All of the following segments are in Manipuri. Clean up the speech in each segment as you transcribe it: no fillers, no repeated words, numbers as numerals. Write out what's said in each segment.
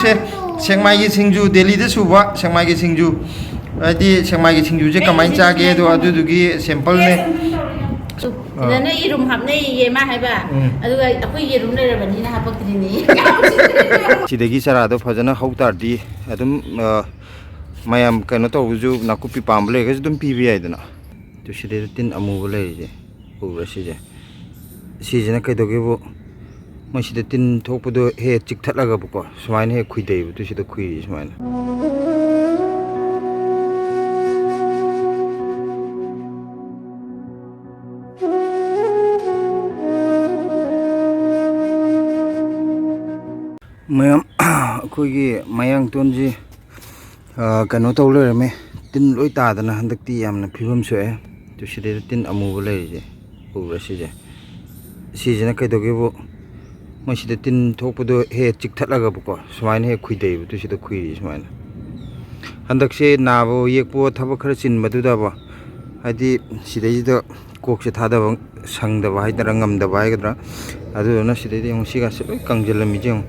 Sekmai ki singju Delhi da suba Sekmai ki singju adi Sekmai ki singju je kamai chage do adudugi sample ne nana irum hapne ye ma haiba aduga akoi yerum lerabani na hapakrini sidagi sara do phajana hautardi adum mayam kano tawju nakupi pamble ga dum pibi aidana to side tin amu bole je pura sije sijena kai doge bo masida tin thokpado he chik thatlaga buko sumain he khuidei bu to sida khui sumain mayam akoigi mayangton ji kano tawle me tin loi ta dana handakti yamna phibam soe to side tin amu bole je pura sije sijena kai doge bo masida tin thokpado he chik thatlaga buko sumain he khuidei bu to sida khui sumain handakse nabo yekpo thaba khara chin maduda ba hadi sidai da kok se thada ba sangda ba haidara ngamda ba haidara adu na sidai de siga se kangjellami jeng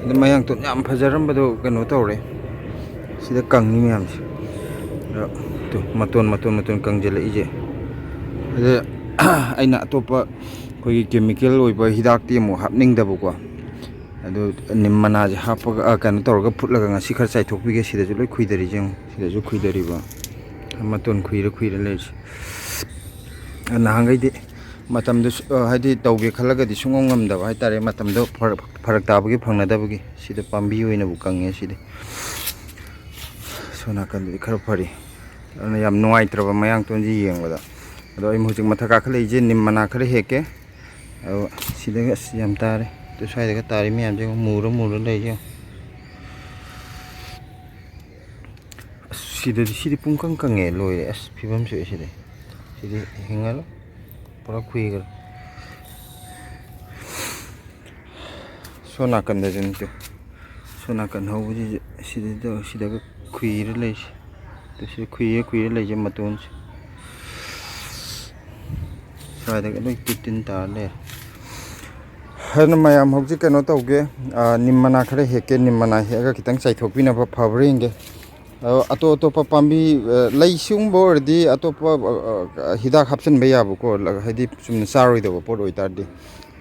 mayang to yam phajaram bado kano tawre sida kangni myam to maton kangjela ije ade aina atopa koi chemical oiba hidak ti mo hapning da bu ko adu nimmana je hapaga kano tawga phutlaga ngasi khar chai thokpi ge sida ju loi khuidari jeng sida ju khuidari ba maton khuira le na hangai de matam do hadi tawge khalaga di sungong ngam da hai tare matam do farak tabagi phangna dabagi sida pambi hoina bu kange sida sona kan di khar phari ana yam nuai traba mayang tonji yengwada ado ai mujik mathaka khale je nimmana khare heke sida yam tare to sai daga tare mi am je muro le je sida pungkang kange loi as phibam se sida hingalo pura khuigar sona kan da jin to sona kan ho ji sida ga khuir le to sida khuir le je maton sai daga loi tin ta le hana mayam hojik kano tawge nimmana khare heke nimmana hega kitang chai thokpi na ba phabringe ato pa pambi lai sung bor di ato pa hidak hapsen be yabu ko hadi sumna saroi da pot oitardi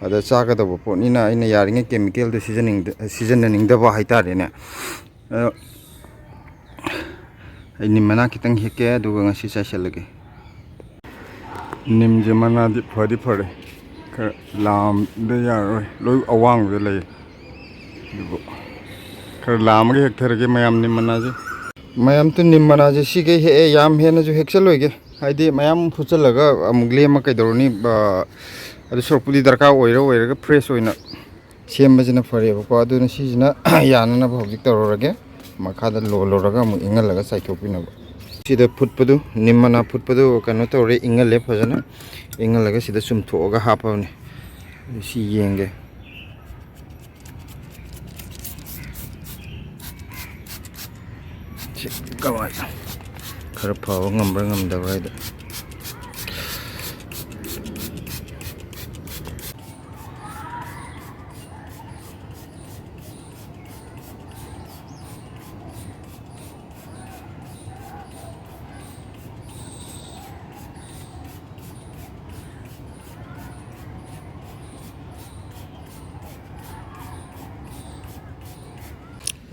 ada chaga da pot ni na ina yaringe chemical do seasoning da ba haitare ne ai nimmana kitang heke do ngasi cha shalage nim jamana di phadi phare lam de yaroi loi awang de lei dibo khar lam ge hek tharge mayam nimmana je mayam to nimmana je sige he yam he na ju hek chaloige haidi mayam phuchalaga amugle ma kai doroni ba adu sorpudi darka oira ga fresh oina semba jina phare ba ko adu na si jina yana na bhojik tororage makha da lo raga mu ingal laga saithokpi na sida phutpadu nimmana phutpadu kano tore ingale phajana ingal laga sida sumtho ga hapawne si yenge kawai khara phawa ngambra ngamda baida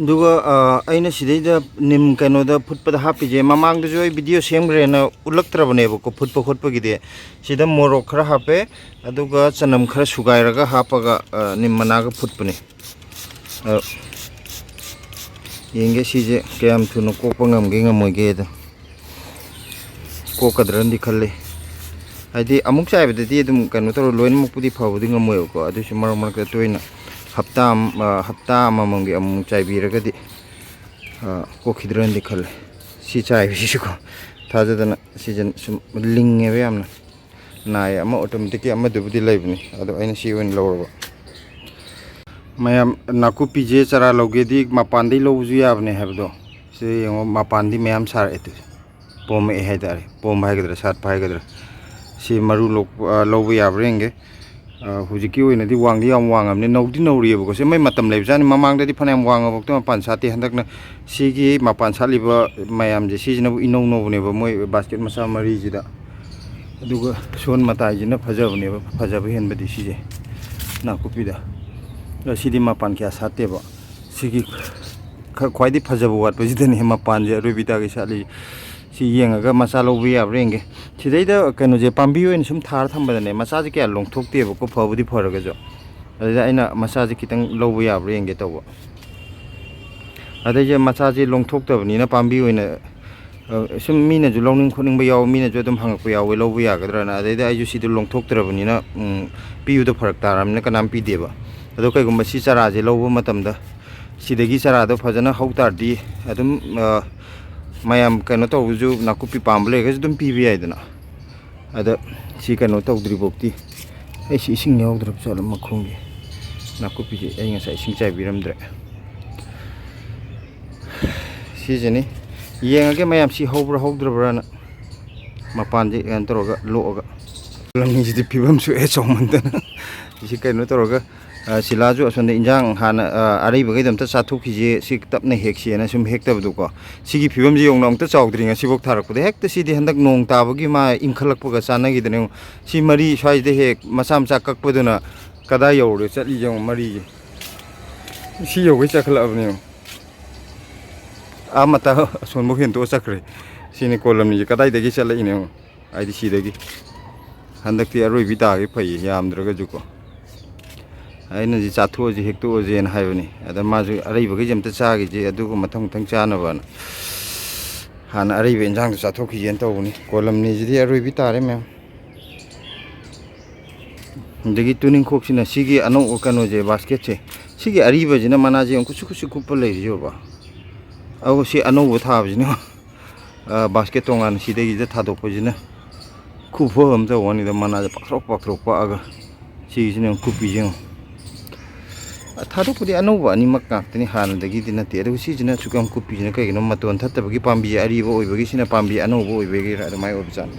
duga aina sidai nim kano da phutpa da hapi je mamang da joi video semgre na ulaktrabane ko phutpa khotpa gide sida morok khara hape aduga chanam khara sugai raga hapaga nim mana ga phutpane yenge sije kayam thuno ko pangam ge ngamoy ge da ko kadran di khalle adi amuk chai bade di dum kano to loin muk pudi phawdi ngamoy ko adu si mar mar ka toina hafta amamamgi amung chai biragadi ko khidran dikhal si chai bi ko thajadana season sum linge be amna nai ama automatic ama dubudi laibni ado aina si wen lawrba mayam nakupi je chara logedi mapandi lowju yabne habdo se yengo mapandi mayam sar etu pom haidare pom haigedra sat haigedra si maru log lobu yabrenge ꯍꯧꯖꯤꯛꯀꯤ ꯑꯣꯏꯅꯗꯤ ꯋꯥꯡꯗꯤ ꯌꯥꯝ ꯋꯥꯡꯉꯕꯅꯤ ꯅꯧꯗꯤ ꯅꯧꯔꯤꯑꯕꯀꯣ ꯁꯤ ꯃꯩ ꯃꯇꯝ ꯂꯩꯕꯖꯥꯠꯅꯤ ꯃꯃꯥꯡꯗꯗꯤ ꯐꯅꯌꯥꯝ ꯋꯥꯡꯉꯐꯥꯎꯗ ꯃꯄꯥꯟ ꯁꯥꯠꯇꯦ ꯍꯟꯗꯛꯅ ꯁꯤꯒꯤ ꯃꯄꯥꯟ ꯁꯥꯠꯂꯤꯕ ꯃꯌꯥꯝꯁꯦ ꯁꯤꯁꯤꯅꯕꯨ ꯏꯅꯧ ꯅꯧꯕꯅꯦꯕ ꯃꯣꯏ ꯕꯥꯁꯀꯦꯠ ꯃꯆꯥ ꯃꯔꯤꯁꯤꯗ ꯑꯗꯨꯒ ꯁꯣꯟ ꯃꯇꯥꯏꯁꯤꯅ ꯐꯖꯕꯅꯦꯕ ꯐꯖꯕ ꯍꯦꯟꯕꯗꯤ ꯁꯤꯁꯦ ꯅꯥꯀꯨꯞꯄꯤꯗ ꯁꯤꯗꯤ ꯃꯄꯥꯟ ꯀꯌꯥ ꯁꯥꯠꯇꯦꯕ ꯁꯤꯒꯤ ꯈ꯭ꯋꯥꯏꯗꯒꯤ ꯐꯖꯕ ꯋꯥꯠꯄꯁꯤꯗꯅꯦ ꯃꯄꯥꯟꯁꯦ ꯑꯔꯣꯏꯕꯤꯗꯥꯒꯤ ꯁꯥꯠꯂꯤ ꯁꯤ ꯌꯦꯡꯉꯒ ꯃꯆꯥ ꯂꯧꯕ ꯌꯥꯕ꯭ꯔꯥ ꯌꯦꯡꯒꯦ ꯁꯤꯗꯩꯗ ꯀꯩꯅꯣꯁꯦ ꯄꯥꯝꯕꯤ ꯑꯣꯏꯅ ꯁꯨꯝ ꯊꯥꯔ ꯊꯝꯕꯗꯅꯦ ꯃꯆꯥꯁꯦ ꯀꯌꯥ ꯂꯣꯡꯊꯣꯛꯇꯦꯕꯀꯣ ꯐꯕꯨꯗꯤ ꯐꯔꯒꯁꯨ ꯑꯗꯨꯗ ꯑꯩꯅ ꯃꯆꯥꯁꯦ ꯈꯤꯇꯪ ꯂꯧꯕ ꯌꯥꯕ꯭ꯔꯥ ꯌꯦꯡꯒꯦ ꯇꯧꯕ ꯑꯗꯩꯁꯦ ꯃꯆꯥꯁꯦ ꯂꯣꯡꯊꯣꯛꯇꯕꯅꯤꯅ ꯄꯥꯝꯕꯤ ꯑꯣꯏꯅ ꯁꯨꯝ ꯃꯤꯅꯁꯨ ꯂꯧꯅꯤꯡ ꯈꯣꯠꯅꯤꯡꯕ ꯌꯥꯎꯋꯤ ꯃꯤꯅꯁꯨ ꯑꯗꯨꯝ ꯍꯪꯉꯛꯄ ꯌꯥꯎꯋꯤ ꯂꯧꯕ ꯌꯥꯒꯗ꯭ꯔꯥꯅ ꯑꯗꯩꯗ ꯑꯩꯁꯨ ꯁꯤꯗ ꯂꯣꯡꯊꯣꯛꯇ꯭ꯔꯕꯅꯤꯅ ꯄꯤꯕꯗꯣ ꯐꯔꯛ ꯇꯥꯔꯕꯅꯤꯅ ꯀꯅꯥꯝ ꯄꯤꯗꯦꯕ ꯑꯗꯣ ꯀꯩꯒꯨꯝꯕ ꯁꯤ ꯆꯥꯔꯥꯁꯦ ꯂꯧꯕ ꯃꯇꯝꯗ ꯁꯤꯗꯒꯤ ꯆꯥꯔꯥꯗꯣ ꯐꯖꯅ ꯍꯧ ꯇꯥꯔꯗꯤ ꯑꯗꯨꯝ ꯃꯌꯥꯝ ꯀꯩꯅꯣ ꯇꯧꯕꯁꯨ ꯅꯥꯀꯨꯞꯄꯤ ꯄꯥꯝꯕ ꯂꯩꯔꯒꯁꯨ ꯑꯗꯨꯝ ꯄꯤꯕ ꯌꯥꯏꯗꯅ ꯑꯗ ꯁꯤ ꯀꯩꯅꯣ ꯇꯧꯗ꯭ꯔꯤꯐꯥꯎꯗꯤ ꯑꯩꯁꯤ ꯏꯁꯤꯡ ꯌꯥꯎꯗ꯭ꯔꯕ ꯆꯠꯂ ꯃꯈꯣꯡꯒꯤ ꯅꯥꯀꯨꯞꯄꯤꯁꯦ ꯑꯩ ꯉꯁꯥꯏ ꯏꯁꯤꯡ ꯆꯥꯏꯕꯤꯔꯝꯗ꯭ꯔꯦ ꯁꯤꯁꯤꯅꯤ ꯌꯦꯡꯉꯒꯦ ꯃꯌꯥꯝ ꯁꯤ ꯍꯧꯕ꯭ꯔꯥ ꯍꯧꯗ꯭ꯔꯕ꯭ꯔꯥꯅ ꯃꯄꯥꯟꯁꯦ ꯀꯩꯅꯣ ꯇꯧꯔꯒ ꯂꯣꯛꯑꯒ ꯂꯝꯕꯤꯁꯤꯗꯤ ꯐꯤꯕꯝ ꯁꯣꯛꯑꯦ ꯆꯥꯎꯃꯟꯗꯅ ꯁꯤ ꯀꯩꯅꯣ ꯇꯧꯔꯒ ꯁꯤꯂꯥꯁꯨ ꯑꯁꯣꯝꯗ ꯏꯟꯖꯥꯡ ꯍꯥꯟꯅ ꯑꯔꯩꯕꯈꯩꯗꯣ ꯑꯝꯇ ꯆꯥꯊꯣꯛꯈꯤꯁꯦ ꯁꯤ ꯇꯞꯅ ꯍꯦꯛꯁꯦꯅ ꯁꯨꯝ ꯍꯦꯛꯇꯕꯗꯣꯀꯣ ꯁꯤꯒꯤ ꯐꯤꯕꯝꯁꯤ ꯌꯧꯅ ꯑꯃꯨꯛꯇ ꯆꯥꯎꯗ꯭ꯔꯤ ꯉꯁꯤꯐꯥꯎ ꯊꯥꯔꯛꯄꯗ ꯍꯦꯛꯇ ꯁꯤꯗꯤ ꯍꯟꯗꯛ ꯅꯣꯡ ꯇꯥꯕꯒꯤ ꯃꯥ ꯏꯟꯈꯠꯂꯛꯄꯒ ꯆꯥꯟꯅꯈꯤꯗꯅꯦ ꯁꯤ ꯃꯔꯤ ꯁ꯭ꯋꯥꯏꯁꯤꯗ ꯍꯦꯛ ꯃꯆꯥ ꯃꯆꯥ ꯀꯛꯄꯗꯨꯅ ꯀꯗꯥꯏ ꯌꯧꯔꯦ ꯆꯠꯂꯤꯁꯦ ꯌꯦꯡꯉꯣ ꯃꯔꯤꯁꯦ ꯁꯤ ꯌꯧꯒꯩ ꯆꯠꯈꯠꯂꯛꯑꯕꯅꯦ ꯃꯇꯥ ꯑꯁꯣꯟꯕꯨ ꯍꯦꯟꯇꯣꯛꯑ ꯆꯠꯈ꯭ꯔꯦ ꯁꯤꯅꯤ ꯀꯣꯂꯝꯅꯤꯁꯦ ꯀꯗꯥꯏꯗꯒꯤ ꯆꯠꯂꯛꯏꯅꯦ ꯍꯥꯏꯗꯤ ꯁꯤꯗꯒꯤ ꯍꯟꯗꯛꯇꯤ ꯑꯔꯣꯏꯕꯤ ꯇꯥꯒꯦ ꯐꯩꯌꯦ ꯌꯥꯝꯗ꯭ꯔꯒꯁꯨꯀꯣ ꯑꯩꯅꯗꯤ ꯆꯥꯊꯣꯛꯑꯁꯤ ꯍꯦꯛꯇꯣꯛꯑꯁꯦꯅ ꯍꯥꯏꯕꯅꯤ ꯑꯗ ꯃꯥꯁꯨ ꯑꯔꯩꯕꯈꯩꯁꯦ ꯑꯝꯇ ꯆꯥꯈꯤꯁꯦ ꯑꯗꯨꯒ ꯃꯊꯪ ꯃꯊꯪ ꯆꯥꯅꯕꯅ ꯍꯥꯟꯅ ꯑꯔꯩꯕ ꯏꯟꯖꯥꯡꯗꯣ ꯆꯥꯊꯣꯛꯈꯤꯁꯦꯅ ꯇꯧꯕꯅꯤ ꯀꯣꯂꯝꯅꯤꯁꯤꯗꯤ ꯑꯔꯣꯏꯕꯤ ꯇꯥꯔꯦ ꯃꯌꯥꯝ ꯑꯗꯒꯤ ꯇꯨꯅꯤꯡꯈꯣꯛꯁꯤꯅ ꯁꯤꯒꯤ ꯑꯅꯧꯕ ꯀꯩꯅꯣꯁꯦ ꯕꯥꯁꯀꯦꯠꯁꯦ ꯁꯤꯒꯤ ꯑꯔꯤꯕꯁꯤꯅ ꯃꯅꯥꯁꯦ ꯌꯥꯝ ꯀꯨꯁꯨ ꯀꯨꯁꯨ ꯀꯨꯞꯄ ꯂꯩꯔꯤꯁꯦꯕ ꯑꯗꯨꯒ ꯁꯤ ꯑꯅꯧꯕ ꯊꯥꯕꯁꯤꯅ ꯕꯥꯁꯀꯦꯠ ꯇꯣꯉꯥꯟꯅ ꯁꯤꯗꯒꯤꯁꯤꯗ ꯊꯥꯗꯣꯛꯄꯁꯤꯅ ꯈꯨꯐ ꯑꯃ ꯇꯧꯕꯅꯤꯗ ꯃꯅꯥꯁꯦ ꯄꯥꯛꯊꯣꯛ ꯄꯥꯛꯊꯣꯛ ꯄꯥꯛꯑꯒ ꯁꯤꯒꯤꯁꯤꯅ ꯌꯥꯝ ꯀꯨꯞꯄꯤꯁꯦ ꯌꯦꯡꯉꯣ ꯊꯥꯗꯣꯛꯄꯗꯤ ꯑꯅꯧꯕ ꯑꯅꯤꯃꯛ ꯉꯥꯛꯇꯅꯤ ꯍꯥꯟꯅꯗꯒꯤꯗꯤ ꯅꯠꯇꯦ ꯑꯗꯨꯒ ꯁꯤꯁꯤꯅ ꯑꯁꯨꯛ ꯌꯥꯝ ꯀꯨꯞꯄꯤꯁꯤꯅ ꯀꯩꯒꯤꯅꯣ ꯃꯇꯣꯟ ꯊꯠꯇꯕꯒꯤ ꯄꯥꯝꯕꯤ ꯑꯔꯤꯕ ꯑꯣꯏꯕꯒꯤ ꯁꯤꯅ ꯄꯥꯝꯕꯤ ꯑꯅꯧꯕ ꯑꯣꯏꯕꯒꯤꯔ ꯑꯗꯨꯃꯥꯏꯅ ꯑꯣꯏꯕꯖꯥꯠꯅꯤ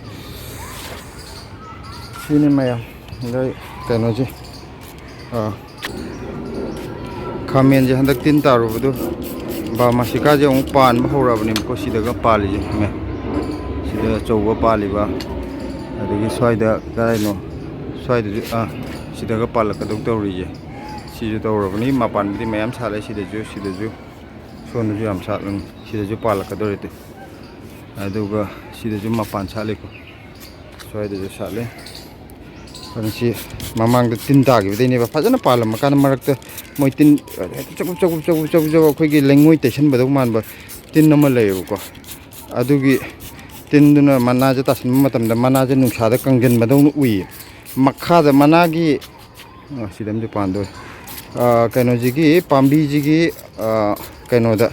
ꯁꯤꯅꯤ ꯃꯌꯥꯝ ꯑꯗꯩ ꯀꯩꯅꯣꯁꯦ ꯈꯥꯃꯦꯟꯁꯦ ꯍꯟꯗꯛ ꯇꯤꯟ ꯇꯥꯔꯨꯕꯗꯣ ꯕꯥꯃꯥꯁꯤꯀꯥꯁꯦ ꯑꯃꯨꯛ ꯄꯥꯟꯕ ꯍꯧꯔꯛꯑꯕꯅꯦꯕꯀꯣ ꯁꯤꯗꯒ ꯄꯥꯜꯂꯤꯁꯦ ꯁꯤꯗ ꯑꯆꯧꯕ ꯄꯥꯜꯂꯤꯕ ꯑꯗꯒꯤ ꯁ꯭ꯋꯥꯏꯗ ꯀꯗꯥꯏꯅꯣ ꯁ꯭ꯋꯥꯏꯗꯁꯨ ꯁꯤꯗꯒ ꯄꯥꯜꯂꯛꯀꯗꯧ ꯇꯧꯔꯤꯁꯦ ꯁꯤꯁꯨ ꯇꯧꯔꯕꯅꯤ ꯃꯄꯥꯟꯕꯨꯗꯤ ꯃꯌꯥꯝ ꯁꯥꯠꯂꯦ ꯁꯤꯗꯁꯨ ꯁꯣꯝꯗꯁꯨ ꯌꯥꯝ ꯁꯥꯠꯂꯅꯤ ꯁꯤꯗꯁꯨ ꯄꯥꯜꯂꯛꯀꯗꯧꯔꯤ ꯑꯗꯨꯒ ꯁꯤꯗꯁꯨ ꯃꯄꯥꯟ ꯁꯥꯠꯂꯤꯀꯣ ꯁ꯭ꯋꯥꯏꯗꯁꯨ ꯁꯥꯠꯂꯦ ꯑꯗꯨꯅ ꯁꯤ ꯃꯃꯥꯡꯗ ꯇꯤꯟ ꯇꯥꯈꯤꯕꯗꯩꯅꯦꯕ ꯐꯖꯅ ꯄꯥꯜꯂꯝꯃꯀꯥꯟꯗ ꯃꯔꯛꯇ ꯃꯣꯏ ꯇꯤꯟ ꯆꯒꯨꯞ ꯑꯩꯈꯣꯏꯒꯤ ꯂꯩꯉꯣꯏ ꯇꯩꯁꯟꯕꯗꯧ ꯃꯥꯟꯕ ꯇꯤꯟ ꯑꯃ ꯂꯩꯌꯦꯕꯀꯣ ꯑꯗꯨꯒꯤ ꯇꯤꯟꯗꯨꯅ ꯃꯅꯥꯁꯦ ꯇꯥꯁꯟꯕ ꯃꯇꯝꯗ ꯃꯅꯥꯁꯦ ꯅꯨꯡꯁꯥꯗ ꯀꯪꯁꯤꯟꯕꯗꯧꯅ ꯎꯏꯌꯦ ꯃꯈꯥꯗ ꯃꯅꯥꯒꯤ ꯁꯤꯗ ꯑꯃꯁꯨ ꯄꯥꯟꯗꯣꯏ ꯀꯩꯅꯣꯁꯤꯒꯤ ꯄꯥꯝꯕꯤꯁꯤꯒꯤ ꯀꯩꯅꯣꯗ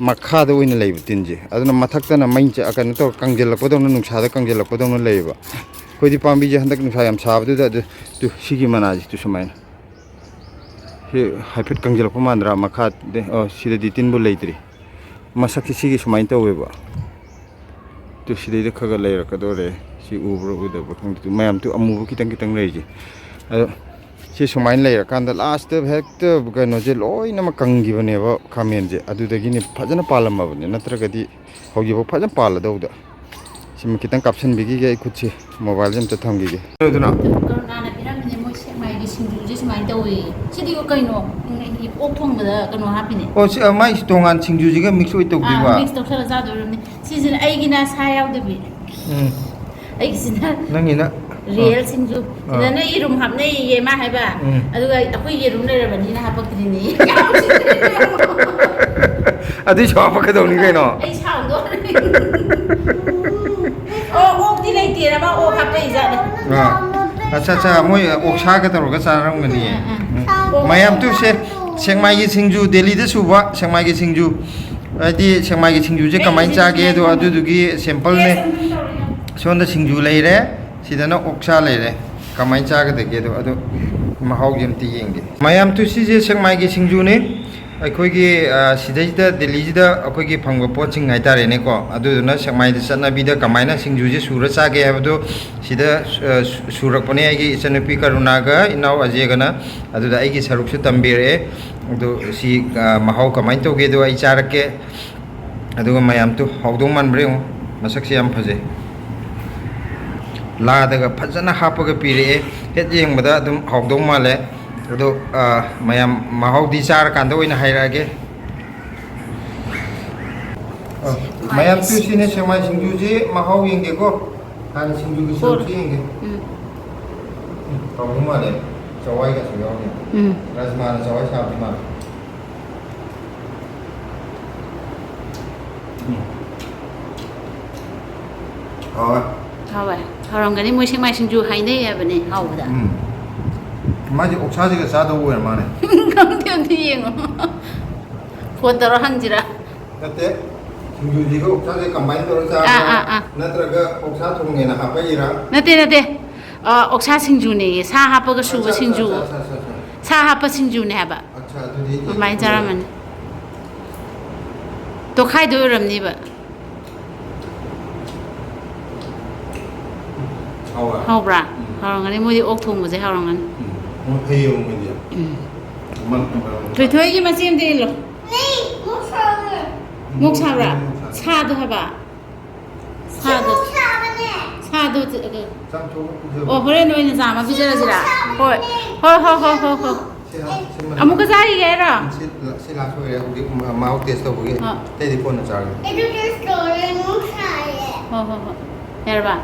ꯃꯈꯥꯗ ꯑꯣꯏꯅ ꯂꯩꯕ ꯇꯤꯟꯁꯦ ꯑꯗꯨꯅ ꯃꯊꯛꯇꯅ ꯃꯩ ꯀꯩꯅꯣ ꯇꯧꯔ ꯀꯪꯁꯤꯜꯂꯛꯄꯗꯧꯅ ꯅꯨꯡꯁꯥꯗ ꯀꯪꯁꯤꯜꯂꯛꯄꯗꯧꯅ ꯂꯩꯌꯦꯕ ꯑꯩꯈꯣꯏꯗꯤ ꯄꯥꯝꯕꯤꯁꯦ ꯍꯟꯗꯛ ꯅꯨꯡꯁꯥ ꯌꯥꯝ ꯁꯥꯕꯗꯨꯗ ꯁꯤꯒꯤ ꯃꯅꯥꯁꯤꯁꯨ ꯁꯨꯃꯥꯏꯅ ꯁꯤ ꯍꯥꯏꯐꯦꯠ ꯀꯪꯁꯤꯜꯂꯛꯄ ꯃꯥꯟꯗ꯭ꯔꯥ ꯃꯈꯥꯗ ꯁꯤꯗꯗꯤ ꯇꯤꯟꯕꯨ ꯂꯩꯇ꯭ꯔꯤ ꯃꯁꯛꯁꯤ ꯁꯤꯒꯤ ꯁꯨꯃꯥꯏꯅ ꯇꯧꯋꯦꯕ ꯁꯤꯗꯩꯗ ꯈꯔ ꯂꯩꯔꯛꯀꯗꯧꯔꯦ ꯁꯤ ꯎꯕ꯭ꯔꯥ ꯎꯗꯕ꯭ꯔꯥ ꯈꯪꯗꯦ ꯃꯌꯥꯝ ꯑꯃꯨꯕ ꯈꯤꯇꯪ ꯈꯤꯇꯪ ꯂꯩꯔꯤꯁꯦ ꯑꯗꯣ ꯁꯤ ꯁꯨꯃꯥꯏꯅ ꯂꯩꯔꯀꯥꯟꯗ ꯂꯥꯁꯇ ꯍꯦꯛꯇ ꯀꯩꯅꯣꯁꯦ ꯂꯣꯏꯅꯃꯛ ꯀꯪꯈꯤꯕꯅꯦꯕ ꯈꯥꯃꯦꯟꯁꯦ ꯑꯗꯨꯗꯒꯤꯅꯤ ꯐꯖꯅ ꯄꯥꯜꯂꯝꯃꯕꯅꯦ ꯅꯠꯇ꯭ꯔꯒꯗꯤ ꯍꯧꯖꯤꯛꯐꯥꯎ ꯐꯖꯅ ꯄꯥꯜꯂꯗꯧꯗ ꯁꯤꯃ ꯈꯤꯇꯪ ꯀꯥꯞꯁꯤꯟꯕꯤꯈꯤꯒꯦ ꯑꯩ ꯈꯨꯠꯁꯦ ꯃꯣꯕꯥꯏꯜꯁꯦ ꯑꯝꯇ ꯊꯝꯈꯤꯒꯦ ꯑꯗꯨꯅ ꯀꯔꯨꯅꯥꯅ ꯄꯤꯔꯝꯃꯤꯅꯦ ꯃꯣꯏ ꯁꯦꯛꯃꯥꯏꯒꯤ ꯁꯤꯡꯖꯨꯁꯦ ꯁꯨꯃꯥꯏꯅ ꯇꯧꯋꯦ ꯁꯤꯗꯤ ꯀꯩꯅꯣ ꯑꯣꯛ ꯊꯣꯡꯕꯗ ꯀꯩꯅꯣ ꯍꯥꯞꯄꯤꯅꯦ ꯑꯣ ꯁꯤ ꯃꯥꯏ ꯇꯣꯉꯥꯟ ꯁꯤꯡꯖꯨꯁꯤꯒ ꯃꯤꯛꯁ ꯑꯣꯏ ꯇꯧꯗꯣꯏꯕ ꯃꯤꯛꯁ ꯇꯧꯁꯜꯂ ꯆꯥꯗꯣꯏꯔꯝꯅꯤ ꯁꯤꯁꯤꯅ ꯑꯩꯒꯤꯅ ꯁꯥ ꯌꯥꯎꯗꯕꯤ ꯑꯩꯒꯤꯁꯤꯅ ꯅꯪꯒꯤꯅ ꯔꯤꯌꯦꯜ ꯁꯤꯡꯖꯨ ꯁꯤꯗꯅ ꯌꯦꯔꯨꯝ ꯍꯥꯞꯅꯩꯌꯦ ꯃꯥ ꯍꯥꯏꯕ ꯑꯗꯨꯒ ꯑꯩꯈꯣꯏ ꯌꯦꯔꯨꯝ ꯂꯩꯔꯕꯅꯤꯅ ꯍꯥꯄꯛꯇ꯭ꯔꯤꯅꯦ ꯑꯗꯨꯏꯁꯨ ꯍꯥꯞꯄꯛꯀꯗꯧꯅꯤ ꯀꯩꯅꯣ ꯑꯩ ꯁꯥꯎꯗꯣꯔꯦ ꯑꯣꯛꯇꯤ ꯂꯩꯇꯦꯅ ꯃꯥ ꯑꯣꯛ ꯍꯥꯞꯄꯛꯏꯖꯥꯠꯅꯤ ꯑꯠꯆꯥ ꯃꯣꯏ ꯑꯣꯛꯁꯥꯒ ꯇꯧꯔꯒ ꯆꯥꯔꯝꯒꯅꯤꯌꯦ ꯃꯌꯥꯝ ꯇꯨꯁꯦ ꯁꯦꯛꯃꯥꯏꯒꯤ ꯁꯤꯡꯖꯨ ꯗꯦꯜꯂꯤꯗ ꯁꯨꯕ ꯁꯦꯛꯃꯥꯏꯒꯤ ꯁꯤꯡꯖꯨ ꯍꯥꯏꯗꯤ ꯁꯦꯛꯃꯥꯏꯒꯤ ꯁꯤꯡꯖꯨꯁꯦ ꯀꯃꯥꯏꯅ ꯆꯥꯒꯦꯗꯣ ꯑꯗꯨꯗꯨꯒꯤ ꯁꯦꯝꯄꯜꯅꯦ ꯁꯣꯝꯗ ꯁꯤꯡꯖꯨ ꯂꯩꯔꯦ ꯁꯤꯗꯅ ꯑꯣꯛꯁꯥ ꯂꯩꯔꯦ ꯀꯃꯥꯏꯅ ꯆꯥꯒꯗꯒꯦꯗꯣ ꯑꯗꯨ ꯃꯍꯥꯎꯁꯦ ꯑꯝꯇ ꯌꯦꯡꯒꯦ ꯃꯌꯥꯝ ꯇꯨ ꯁꯤꯁꯦ ꯁꯦꯛꯃꯥꯏꯒꯤ ꯁꯤꯡꯖꯨꯅꯤ ꯑꯩꯈꯣꯏꯒꯤ ꯁꯤꯗꯩꯁꯤꯗ ꯗꯦꯜꯂꯤꯁꯤꯗ ꯑꯩꯈꯣꯏꯒꯤ ꯐꯪꯕ ꯄꯣꯠꯁꯤꯡ ꯍꯥꯏꯇꯥꯔꯦꯅꯦꯀꯣ ꯑꯗꯨꯗꯨꯅ ꯁꯦꯛꯃꯥꯏꯗ ꯆꯠꯅꯕꯤꯗ ꯀꯃꯥꯏꯅ ꯁꯤꯡꯖꯨꯁꯦ ꯁꯨꯔ ꯆꯥꯒꯦ ꯍꯥꯏꯕꯗꯨ ꯁꯤꯗ ꯁꯨꯔꯛꯄꯅꯦ ꯑꯩꯒꯤ ꯏꯆꯟꯅꯨꯄꯤ ꯀꯔꯨꯅꯥꯒ ꯏꯅꯥꯎ ꯑꯖꯦꯒꯅ ꯑꯗꯨꯗ ꯑꯩꯒꯤ ꯁꯔꯨꯛꯁꯨ ꯇꯝꯕꯤꯔꯛꯑꯦ ꯑꯗꯨ ꯁꯤ ꯃꯍꯥꯎ ꯀꯃꯥꯏꯅ ꯇꯧꯒꯦꯗꯣ ꯑꯩ ꯆꯥꯔꯛꯀꯦ ꯑꯗꯨꯒ ꯃꯌꯥꯝꯗꯨ ꯍꯥꯎꯗꯧ ꯃꯥꯟꯕ꯭ꯔꯥ ꯌꯦꯡꯉꯣ ꯃꯁꯛꯁꯦ ꯌꯥꯝ ꯐꯖꯩ ꯂꯥꯗꯒ ꯐꯖꯅ ꯍꯥꯞꯄꯒ ꯄꯤꯔꯛꯑꯦ ꯍꯦꯛ ꯌꯦꯡꯕꯗ ꯑꯗꯨꯝ ꯍꯥꯎꯗꯧ ꯃꯥꯜꯂꯦ ꯑꯗꯣ ꯃꯌꯥꯝ ꯃꯍꯥꯎꯗꯤ ꯆꯥꯔꯀꯥꯟꯗ ꯑꯣꯏꯅ ꯍꯥꯏꯔꯛꯑꯒꯦ ꯃꯌꯥꯝ ꯁꯤꯅꯦ ꯁꯦꯛꯃꯥꯏ ꯁꯤꯡꯖꯨꯁꯤ ꯃꯍꯥꯎ ꯌꯦꯡꯒꯦꯀꯣ ꯍꯥꯟꯅ ꯁꯤꯡꯖꯨꯒꯤ ꯁꯔꯨꯛꯁꯤ ꯌꯦꯡꯒꯦ ꯍꯥꯎꯗꯧ ꯃꯥꯜꯂꯦ ꯆꯋꯥꯏꯒꯁꯨ ꯌꯥꯎꯅꯤ ꯔꯥꯖꯃꯥꯅ ꯆꯋꯥꯏ ꯁꯥꯕꯗꯤ ꯃꯥꯜꯂꯦ ꯍꯥꯎꯋꯦ ꯍꯥꯎꯔꯝꯒꯅꯤ ꯃꯣꯏ ꯁꯦꯛꯃꯥꯏ ꯁꯤꯡꯖꯨ ꯍꯥꯏꯅꯩ ꯍꯥꯏꯕꯅꯦ ꯍꯥꯎꯕꯗ ꯃꯥꯁꯦ ꯑꯣꯛꯁꯥꯁꯤꯒ ꯆꯥꯗꯧꯕ ꯑꯣꯏꯔ ꯃꯥꯅꯦ ꯈꯪꯗꯦ ꯑꯝꯇ ꯌꯦꯡꯉꯣ ꯐꯣꯟ ꯇꯧꯔ ꯍꯪꯁꯤꯔꯥ ꯅꯠꯇꯦ ꯁꯤꯡꯖꯨꯁꯤꯒ ꯑꯣꯛꯁꯥꯁꯦ ꯀꯝꯕꯥꯏꯟ ꯇꯧꯔ ꯆꯥꯕ꯭ꯔꯥ ꯅꯠꯇ꯭ꯔꯒ ꯑꯣꯛꯁꯥ ꯊꯣꯡꯉꯦꯅ ꯍꯥꯞꯄꯛꯏꯔꯥ ꯅꯠꯇꯦ ꯑꯣꯛꯁꯥ ꯁꯤꯡꯖꯨꯅꯦꯌꯦ ꯁꯥ ꯍꯥꯞꯄꯒ ꯁꯨꯕ ꯁꯤꯡꯖꯨ ꯁꯥ ꯍꯥꯞꯄ ꯁꯤꯡꯖꯨꯅꯦ ꯍꯥꯏꯕ ꯑꯗꯨꯃꯥꯏꯅ ꯆꯥꯔꯝꯃꯅꯤ ꯇꯣꯈꯥꯏꯗꯣ ꯑꯣꯏꯔꯝꯅꯤꯕ ꯍꯥꯎꯕ꯭ꯔꯥ ꯍꯥꯎꯔꯝꯒꯅꯤ ꯃꯣꯏꯗꯤ ꯑꯣꯛ ꯊꯣꯡꯕꯁꯦ ꯍꯥꯎꯔꯝꯒꯅꯤ ꯊꯣꯏꯊꯣꯏꯒꯤ ꯃꯆꯦ ꯑꯃꯗ ꯏꯜꯂꯣ ꯃꯨꯛ ꯁꯥꯕ꯭ꯔꯥ ꯁꯥꯗꯣ ꯍꯥꯏꯕ ꯁꯥꯗꯣ ꯑꯣ ꯍꯣꯔꯦꯟ ꯑꯣꯏꯅ ꯆꯥꯝꯃ ꯄꯤꯖꯔꯁꯤꯔꯥ ꯍꯣꯏ ꯑꯃꯨꯛꯀ ꯆꯥꯈꯤꯒꯦ ꯍꯥꯏꯔꯣ ꯁꯤ ꯂꯥꯁ ꯑꯣꯏꯔꯦ ꯍꯧꯖꯤꯛ ꯃꯍꯥꯎ ꯇꯦꯁ ꯇꯧꯕꯒꯤ ꯑꯇꯩꯗꯤ ꯀꯣꯟꯅ ꯆꯥꯔꯒꯦ ꯍꯣꯏ ꯌꯥꯔꯕ